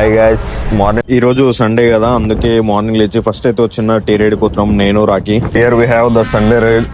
Hi guys, morning ఈ రోజు Sunday కదా, అందుకే మార్నింగ్ లేచి ఫస్ట్ అయితే వచ్చిన టీ రైడ్ పోతున్నాం నేను Rocky. Here we have the Sunday ride.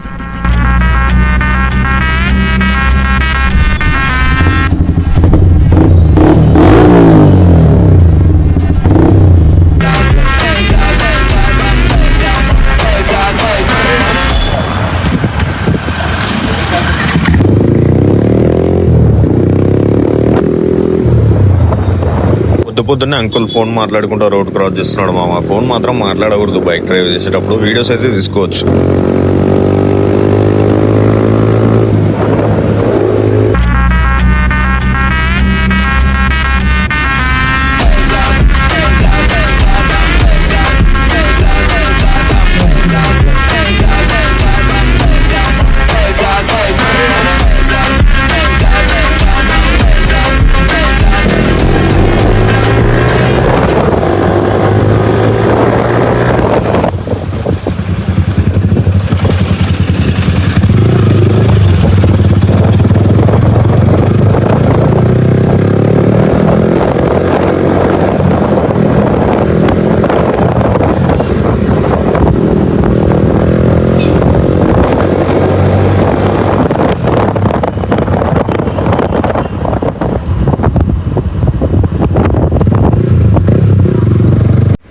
పొద్దున్నే అంకుల్ ఫోన్ మాట్లాడుకుంటూ రోడ్ క్రాస్ చేస్తున్నాడు. మామ ఫోన్ మాత్రం మాట్లాడకూడదు బైక్ డ్రైవ్ చేసేటప్పుడు. వీడియోస్ అయితే తీసుకోవచ్చు.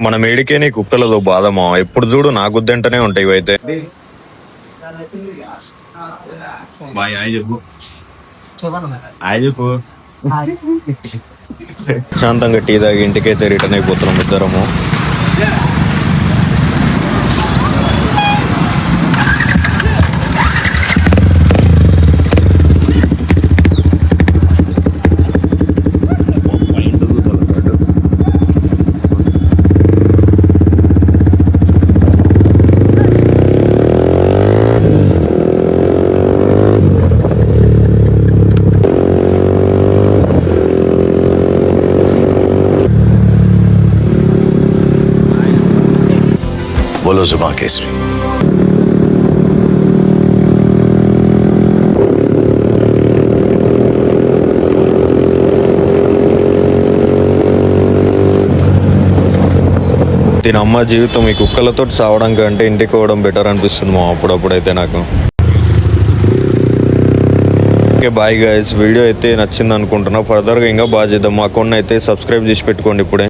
మన మేడికే నీ కుక్కలదో బాధమా, ఎప్పుడు చూడు నా గుద్దంటనే ఉంటాయి ఇవైతే. శాంతంగా టీ తాగి ఇంటికైతే రిటర్న్ అయిపోతున్నాం ఇద్దరము. बोलो जुबान केसरी. దీని అమ్మ జీవితం ఈ కుక్కలతో సావడం కంటే ఇంటికి పోవడం బెటర్ అనిపిస్తుంది మా అప్పుడప్పుడైతే నాకు. ఓకే బాయ్ గైస్, వీడియో అయితే నచ్చింది అనుకుంటున్నా. ఫర్దర్గా ఇంకా బాగా చేద్దాం. మా అకౌంట్ అయితే సబ్స్క్రైబ్ చేసి పెట్టుకోండి ఇప్పుడే.